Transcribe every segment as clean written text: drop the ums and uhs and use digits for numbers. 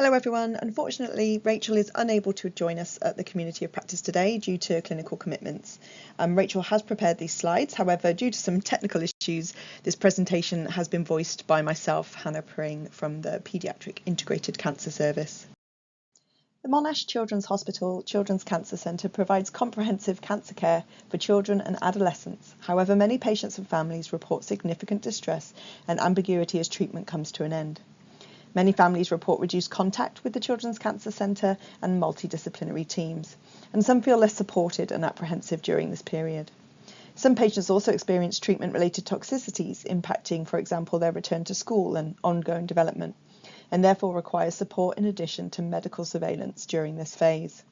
Hello everyone. Unfortunately, Rachel is unable to join us at the Community of Practice today due to clinical commitments. Rachel has prepared these slides, however, due to some technical issues, this presentation has been voiced by myself, Hannah Pring, from the Paediatric Integrated Cancer Service. The Monash Children's Hospital Children's Cancer Centre provides comprehensive cancer care for children and adolescents. However, many patients and families report significant distress and ambiguity as treatment comes to an end. Many families report reduced contact with the Children's Cancer Centre and multidisciplinary teams, and some feel less supported and apprehensive during this period. Some patients also experience treatment-related toxicities impacting, for example, their return to school and ongoing development, and therefore require support in addition to medical surveillance during this phase.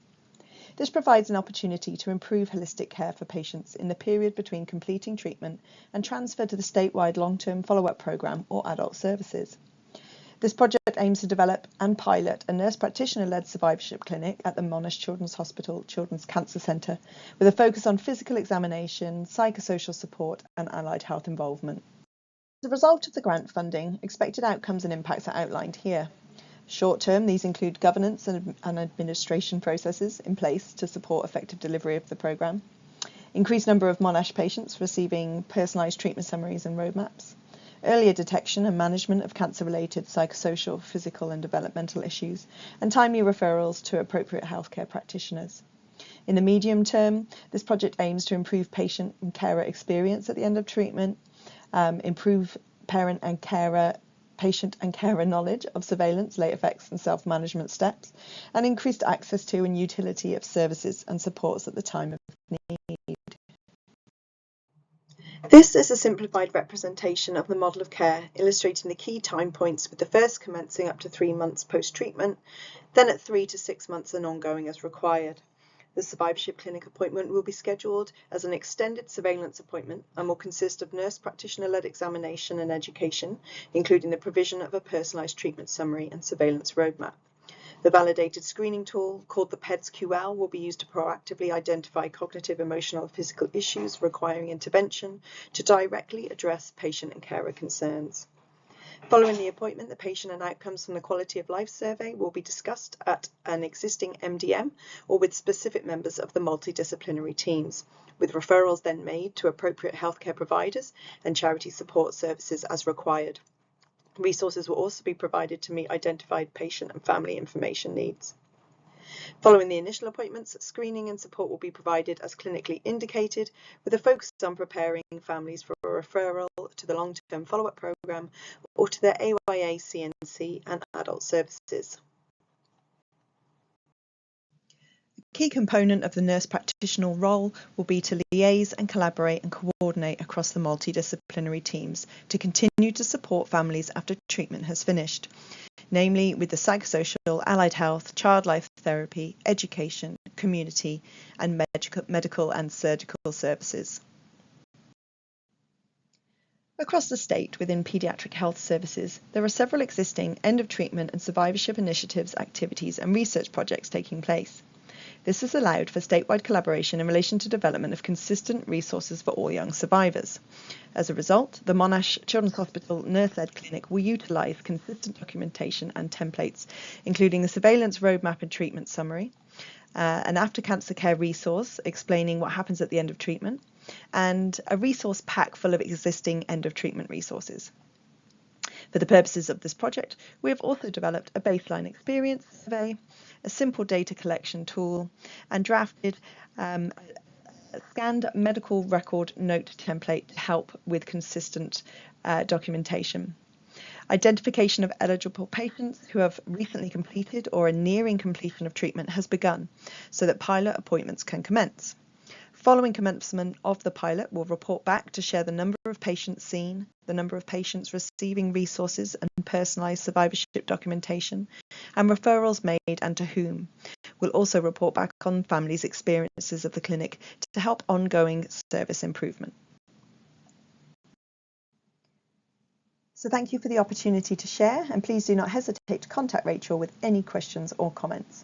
This provides an opportunity to improve holistic care for patients in the period between completing treatment and transfer to the statewide long-term follow-up programme or adult services. This project aims to develop and pilot a nurse practitioner-led survivorship clinic at the Monash Children's Hospital Children's Cancer Centre with a focus on physical examination, psychosocial support and allied health involvement. As a result of the grant funding, expected outcomes and impacts are outlined here. Short term, these include governance and administration processes in place to support effective delivery of the programme, increased number of Monash patients receiving personalised treatment summaries and roadmaps, earlier detection and management of cancer-related psychosocial, physical and developmental issues, and timely referrals to appropriate healthcare practitioners. In the medium term, this project aims to improve patient and carer experience at the end of treatment, improve parent and carer, patient and carer knowledge of surveillance, late effects and self-management steps, and increased access to and utility of services and supports at the time of need. This is a simplified representation of the model of care, illustrating the key time points, with the first commencing up to 3 months post-treatment, then at 3 to 6 months and ongoing as required. The survivorship clinic appointment will be scheduled as an extended surveillance appointment and will consist of nurse practitioner-led examination and education, including the provision of a personalised treatment summary and surveillance roadmap. The validated screening tool, called the PEDS-QL, will be used to proactively identify cognitive, emotional, and physical issues requiring intervention to directly address patient and carer concerns. Following the appointment, the patient and outcomes from the quality of life survey will be discussed at an existing MDM or with specific members of the multidisciplinary teams, with referrals then made to appropriate healthcare providers and charity support services as required. Resources will also be provided to meet identified patient and family information needs. Following the initial appointments, screening and support will be provided as clinically indicated, with a focus on preparing families for a referral to the long-term follow-up programme or to their AYA, CNC and adult services. A key component of the nurse practitioner role will be to liaise and collaborate and coordinate across the multidisciplinary teams to continue to support families after treatment has finished, namely with the psychosocial, allied health, child life therapy, education, community and medical and surgical services. Across the state within paediatric health services, there are several existing end-of-treatment and survivorship initiatives, activities and research projects taking place. This has allowed for statewide collaboration in relation to development of consistent resources for all young survivors. As a result, the Monash Children's Hospital Nurse-Led Clinic will utilise consistent documentation and templates, including the surveillance roadmap and treatment summary, an after-cancer care resource explaining what happens at the end of treatment, and a resource pack full of existing end-of-treatment resources. For the purposes of this project, we have also developed a baseline experience survey, a simple data collection tool, and drafted a scanned medical record note template to help with consistent documentation. Identification of eligible patients who have recently completed or are nearing completion of treatment has begun, so that pilot appointments can commence. Following commencement of the pilot, we'll report back to share the number of patients seen, the number of patients receiving resources and personalised survivorship documentation, and referrals made and to whom. We'll also report back on families' experiences of the clinic to help ongoing service improvement. So thank you for the opportunity to share, and please do not hesitate to contact Rachel with any questions or comments.